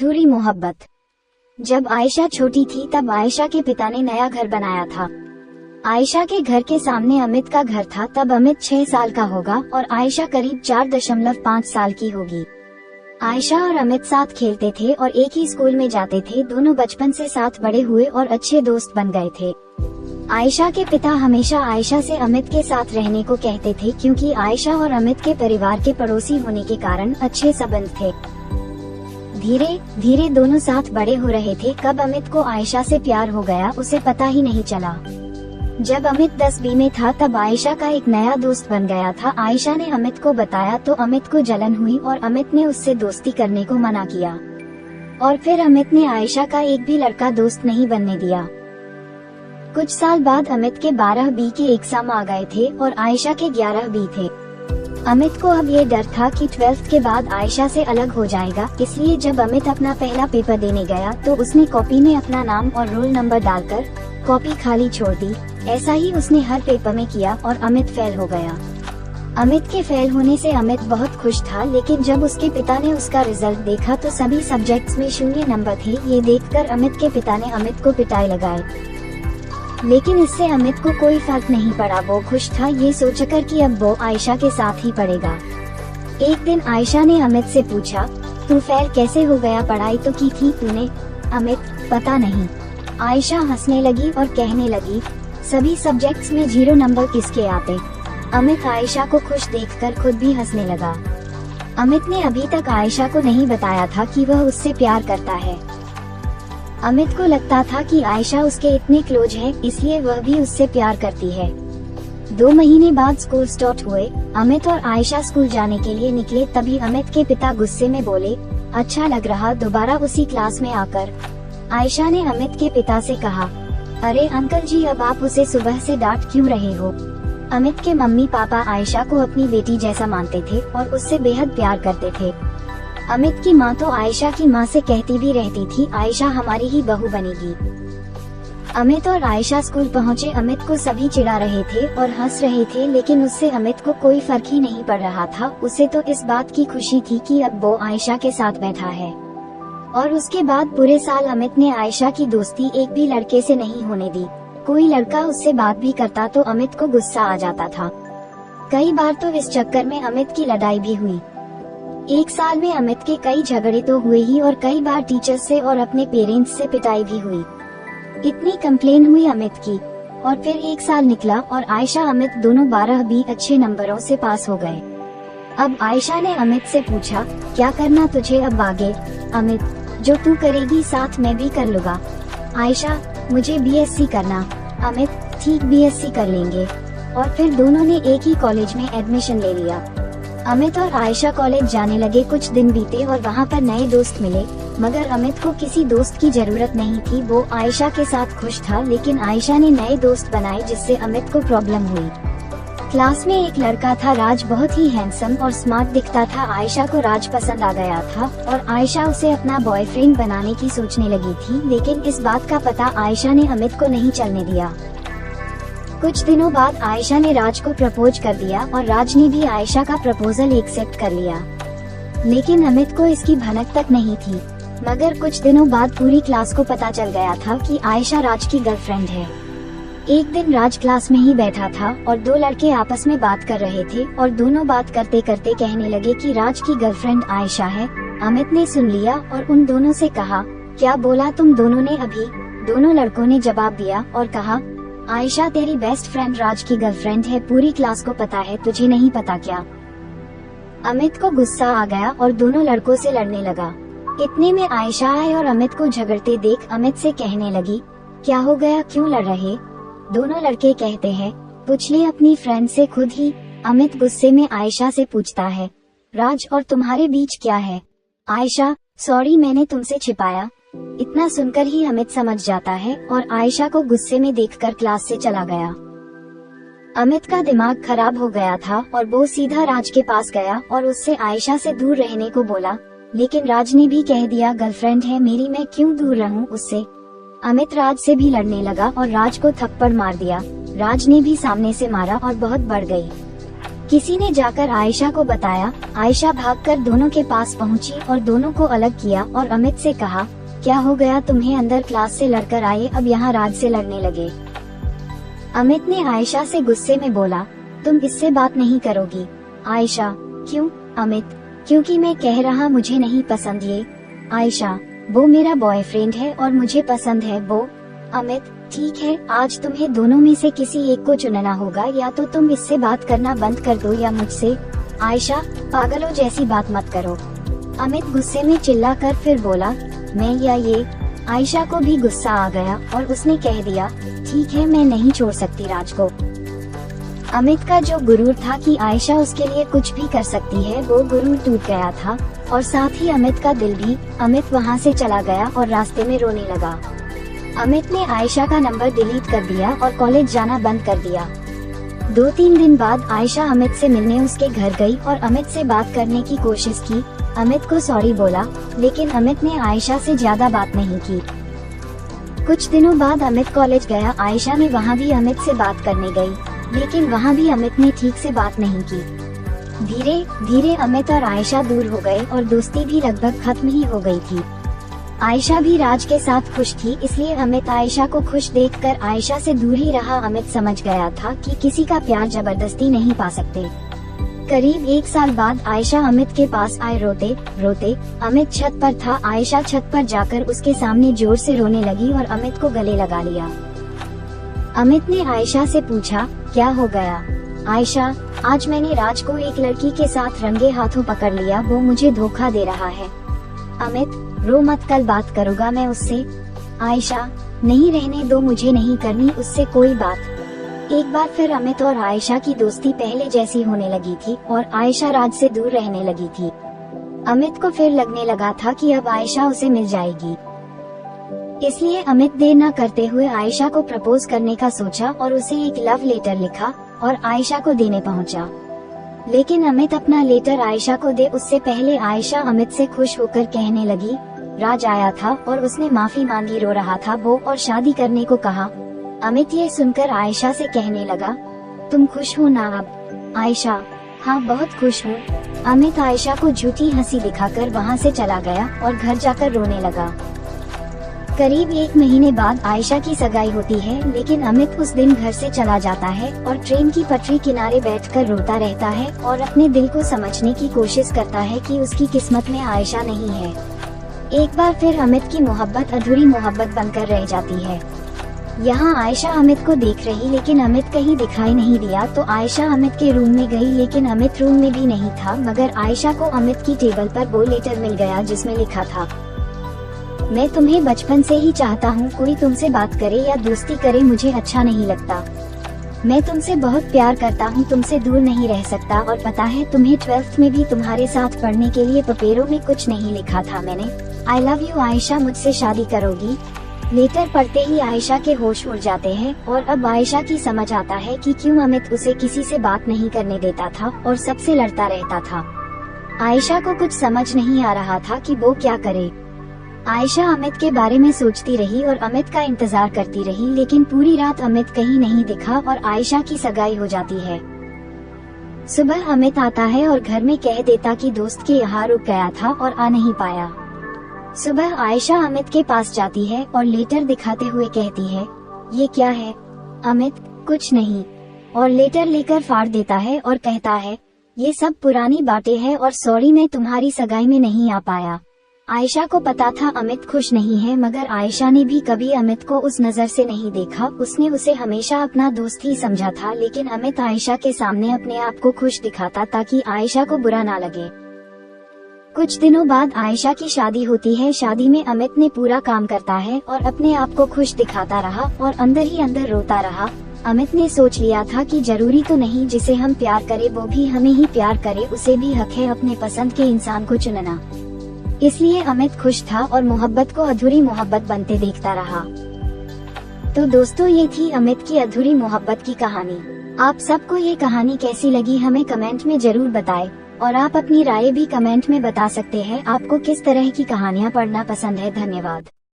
अधूरी मोहब्बत। जब आयशा छोटी थी तब आयशा के पिता ने नया घर बनाया था। आयशा के घर के सामने अमित का घर था। तब अमित 6 साल का होगा और आयशा करीब 4.5 साल की होगी। आयशा और अमित साथ खेलते थे और एक ही स्कूल में जाते थे। दोनों बचपन से साथ बड़े हुए और अच्छे दोस्त बन गए थे। आयशा के पिता हमेशा आयशा से अमित के साथ रहने को कहते थे क्योंकि आयशा और अमित के परिवार के पड़ोसी होने के कारण अच्छे संबंध थे। धीरे धीरे दोनों साथ बड़े हो रहे थे। कब अमित को आयशा से प्यार हो गया उसे पता ही नहीं चला। जब अमित 10वीं में था तब आयशा का एक नया दोस्त बन गया था। आयशा ने अमित को बताया तो अमित को जलन हुई और अमित ने उससे दोस्ती करने को मना किया। और फिर अमित ने आयशा का एक भी लड़का दोस्त नहीं बनने दिया। कुछ साल बाद अमित के 12 बी के एग्जाम आ गए थे और आयशा के 11 बी थे। अमित को अब ये डर था कि 12th के बाद आयशा से अलग हो जाएगा, इसलिए जब अमित अपना पहला पेपर देने गया तो उसने कॉपी में अपना नाम और रोल नंबर डालकर कॉपी खाली छोड़ दी। ऐसा ही उसने हर पेपर में किया और अमित फेल हो गया। अमित के फेल होने से अमित बहुत खुश था, लेकिन जब उसके पिता ने उसका रिजल्ट देखा तो सभी सब्जेक्ट्स में 0 नंबर थे। ये देखकर अमित के पिता ने अमित को पिटाई लगाई, लेकिन इससे अमित को कोई फर्क नहीं पड़ा। वो खुश था ये सोचकर कि अब वो आयशा के साथ ही पढ़ेगा। एक दिन आयशा ने अमित से पूछा, तू फेल कैसे हो गया, पढ़ाई तो की थी तूने? अमित, पता नहीं। आयशा हंसने लगी और कहने लगी, सभी सब्जेक्ट्स में 0 नंबर किसके आते? अमित आयशा को खुश देखकर खुद भी हंसने लगा। अमित ने अभी तक आयशा को नहीं बताया था कि वह उससे प्यार करता है। अमित को लगता था कि आयशा उसके इतने क्लोज है, इसलिए वह भी उससे प्यार करती है। 2 महीने बाद स्कूल स्टार्ट हुए। अमित और आयशा स्कूल जाने के लिए निकले। तभी अमित के पिता गुस्से में बोले, अच्छा लग रहा दोबारा उसी क्लास में आकर। आयशा ने अमित के पिता से कहा, अरे अंकल जी, अब आप उसे सुबह से डांट क्यों रहे हो? अमित के मम्मी पापा आयशा को अपनी बेटी जैसा मानते थे और उससे बेहद प्यार करते थे। अमित की माँ तो आयशा की माँ से कहती भी रहती थी, आयशा हमारी ही बहू बनेगी। अमित और आयशा स्कूल पहुँचे। अमित को सभी चिढ़ा रहे थे और हंस रहे थे, लेकिन उससे अमित को कोई फर्क ही नहीं पड़ रहा था। उसे तो इस बात की खुशी थी कि अब वो आयशा के साथ बैठा है। और उसके बाद पूरे साल अमित ने आयशा की दोस्ती एक भी लड़के से नहीं होने दी। कोई लड़का उससे बात भी करता तो अमित को गुस्सा आ जाता था। कई बार तो इस चक्कर में अमित की लड़ाई भी हुई। एक साल में अमित के कई झगड़े तो हुए ही और कई बार टीचर से और अपने पेरेंट्स से पिटाई भी हुई। इतनी कंप्लेन हुई अमित की। और फिर एक साल निकला और आयशा अमित दोनों 12 बी अच्छे नंबरों से पास हो गए। अब आयशा ने अमित से पूछा, क्या करना तुझे अब आगे? अमित, जो तू करेगी साथ मैं भी कर लूँगा। आयशा, मुझे बीएससी करना। अमित, ठीक बीएससी कर लेंगे। और फिर दोनों ने एक ही कॉलेज में एडमिशन ले लिया। अमित और आयशा कॉलेज जाने लगे। कुछ दिन बीते और वहाँ पर नए दोस्त मिले, मगर अमित को किसी दोस्त की जरूरत नहीं थी। वो आयशा के साथ खुश था, लेकिन आयशा ने नए दोस्त बनाए जिससे अमित को प्रॉब्लम हुई। क्लास में एक लड़का था राज, बहुत ही हैंडसम और स्मार्ट दिखता था। आयशा को राज पसंद आ गया था और आयशा उसे अपना बॉयफ्रेंड बनाने की सोचने लगी थी, लेकिन इस बात का पता आयशा ने अमित को नहीं चलने दिया। कुछ दिनों बाद आयशा ने राज को प्रपोज कर दिया और राज ने भी आयशा का प्रपोजल एक्सेप्ट कर लिया, लेकिन अमित को इसकी भनक तक नहीं थी। मगर कुछ दिनों बाद पूरी क्लास को पता चल गया था कि आयशा राज की गर्लफ्रेंड है। एक दिन राज क्लास में ही बैठा था और 2 लड़के आपस में बात कर रहे थे और दोनों बात करते करते कहने लगे कि राज की गर्लफ्रेंड आयशा है। अमित ने सुन लिया और उन दोनों से कहा, क्या बोला तुम दोनों ने अभी? दोनों लड़कों ने जवाब दिया और कहा, आयशा तेरी बेस्ट फ्रेंड राज की गर्लफ्रेंड है, पूरी क्लास को पता है, तुझे नहीं पता क्या? अमित को गुस्सा आ गया और दोनों लड़कों से लड़ने लगा। इतने में आयशा आई और अमित को झगड़ते देख अमित से कहने लगी, क्या हो गया, क्यों लड़ रहे? दोनों लड़के कहते हैं, पूछ ले अपनी फ्रेंड से खुद ही। अमित गुस्से में आयशा से पूछता है, राज और तुम्हारे बीच क्या है? आयशा, सॉरी मैंने तुमसे छिपाया। इतना सुनकर ही अमित समझ जाता है और आयशा को गुस्से में देखकर क्लास से चला गया। अमित का दिमाग खराब हो गया था और वो सीधा राज के पास गया और उससे आयशा से दूर रहने को बोला, लेकिन राज ने भी कह दिया, गर्लफ्रेंड है मेरी, मैं क्यों दूर रहूं उससे। अमित राज से भी लड़ने लगा और राज को थप्पड़ मार दिया। राज ने भी सामने से मारा और बहुत बढ़ गई। किसी ने जाकर आयशा को बताया। आयशा भागकर दोनों के पास पहुंची और दोनों को अलग किया और अमित से कहा, क्या हो गया तुम्हें? अंदर क्लास से लड़कर आए, अब यहाँ राज से लड़ने लगे। अमित ने आयशा से गुस्से में बोला, तुम इससे बात नहीं करोगी। आयशा, क्यों? अमित, क्योंकि मैं कह रहा मुझे नहीं पसंद ये। आयशा, वो मेरा बॉयफ्रेंड है और मुझे पसंद है वो। अमित, ठीक है, आज तुम्हें दोनों में से किसी एक को चुनना होगा, या तो तुम इससे बात करना बंद कर दो या मुझसे। आयशा, पागलों जैसी बात मत करो। अमित गुस्से में चिल्लाकर फिर बोला, मैं या ये? आयशा को भी गुस्सा आ गया और उसने कह दिया, ठीक है, मैं नहीं छोड़ सकती राज को। अमित का जो गुरूर था कि आयशा उसके लिए कुछ भी कर सकती है, वो गुरूर टूट गया था और साथ ही अमित का दिल भी। अमित वहाँ से चला गया और रास्ते में रोने लगा। अमित ने आयशा का नंबर डिलीट कर दिया और कॉलेज जाना बंद कर दिया। 2-3 दिन बाद आयशा अमित से मिलने उसके घर गई और अमित से बात करने की कोशिश की। अमित को सॉरी बोला, लेकिन अमित ने आयशा से ज्यादा बात नहीं की। कुछ दिनों बाद अमित कॉलेज गया। आयशा ने वहाँ भी अमित से बात करने गई, लेकिन वहाँ भी अमित ने ठीक से बात नहीं की। धीरे धीरे अमित और आयशा दूर हो गए और दोस्ती भी लगभग खत्म ही हो गई थी। आयशा भी राज के साथ खुश थी, इसलिए अमित आयशा को खुश देखकर आयशा से दूर ही रहा। अमित समझ गया था कि किसी का प्यार जबरदस्ती नहीं पा सकते। करीब 1 साल बाद आयशा अमित के पास आए रोते रोते। अमित छत पर था। आयशा छत पर जाकर उसके सामने जोर से रोने लगी और अमित को गले लगा लिया। अमित ने आयशा से पूछा, क्या हो गया? आयशा, आज मैंने राज को एक लड़की के साथ रंगे हाथों पकड़ लिया, वो मुझे धोखा दे रहा है। अमित, रो मत, कल बात करूँगा मैं उससे। आयशा, नहीं, रहने दो, मुझे नहीं करनी उससे कोई बात। एक बार फिर अमित और आयशा की दोस्ती पहले जैसी होने लगी थी और आयशा राज से दूर रहने लगी थी। अमित को फिर लगने लगा था कि अब आयशा उसे मिल जाएगी, इसलिए अमित देर न करते हुए आयशा को प्रपोज करने का सोचा और उसे एक लव लेटर लिखा और आयशा को देने पहुंचा। लेकिन अमित अपना लेटर आयशा को दे उससे पहले आयशा अमित से खुश होकर कहने लगी, राज आया था और उसने माफी मांगी, रो रहा था वो और शादी करने को कहा। अमित ये सुनकर आयशा से कहने लगा, तुम खुश हो ना अब? आयशा, हाँ, बहुत खुश हूँ। अमित आयशा को झूठी हंसी दिखाकर वहाँ से चला गया और घर जाकर रोने लगा। करीब 1 महीने बाद आयशा की सगाई होती है, लेकिन अमित उस दिन घर से चला जाता है और ट्रेन की पटरी किनारे बैठकर रोता रहता है और अपने दिल को समझने की कोशिश करता है कि उसकी किस्मत में आयशा नहीं है। एक बार फिर अमित की मोहब्बत अधूरी मोहब्बत बनकर रह जाती है। यहाँ आयशा अमित को देख रही, लेकिन अमित कहीं दिखाई नहीं दिया, तो आयशा अमित के रूम में गई, लेकिन अमित रूम में भी नहीं था। मगर आयशा को अमित की टेबल पर वो लेटर मिल गया जिसमें लिखा था, मैं तुम्हें बचपन से ही चाहता हूँ, कोई तुमसे बात करे या दोस्ती करे मुझे अच्छा नहीं लगता। मैं तुमसे बहुत प्यार करता हूँ, तुमसे दूर नहीं रह सकता। और पता है तुम्हें 12th में भी तुम्हारे साथ पढ़ने के लिए पेपरों में कुछ नहीं लिखा था मैंने। आई लव यू आयशा, मुझसे शादी करोगी? लेटर पढ़ते ही आयशा के होश उड़ जाते हैं और अब आयशा की समझ आता है कि क्यों अमित उसे किसी से बात नहीं करने देता था और सबसे लड़ता रहता था। आयशा को कुछ समझ नहीं आ रहा था कि वो क्या करे। आयशा अमित के बारे में सोचती रही और अमित का इंतजार करती रही, लेकिन पूरी रात अमित कहीं नहीं दिखा और आयशा की सगाई हो जाती है। सुबह अमित आता है और घर में कह देता कि दोस्त के यहाँ रुक गया था और आ नहीं पाया। सुबह आयशा अमित के पास जाती है और लेटर दिखाते हुए कहती है, ये क्या है? अमित, कुछ नहीं, और लेटर लेकर फाड़ देता है और कहता है, ये सब पुरानी बातें हैं और सॉरी, मैं तुम्हारी सगाई में नहीं आ पाया। आयशा को पता था अमित खुश नहीं है, मगर आयशा ने भी कभी अमित को उस नजर से नहीं देखा। उसने उसे हमेशा अपना दोस्त ही समझा था, लेकिन अमित आयशा के सामने अपने आप को खुश दिखाता ताकि आयशा को बुरा ना लगे। कुछ दिनों बाद आयशा की शादी होती है। शादी में अमित ने पूरा काम करता है और अपने आप को खुश दिखाता रहा और अंदर ही अंदर रोता रहा। अमित ने सोच लिया था कि जरूरी तो नहीं जिसे हम प्यार करें वो भी हमें ही प्यार करे, उसे भी हक है अपने पसंद के इंसान को चुनना। इसलिए अमित खुश था और मोहब्बत को अधूरी मोहब्बत बनते देखता रहा। तो दोस्तों, ये थी अमित की अधूरी मोहब्बत की कहानी। आप सबको ये कहानी कैसी लगी हमें कमेंट में जरूर बताएं और आप अपनी राय भी कमेंट में बता सकते हैं। आपको किस तरह की कहानियाँ पढ़ना पसंद है। धन्यवाद।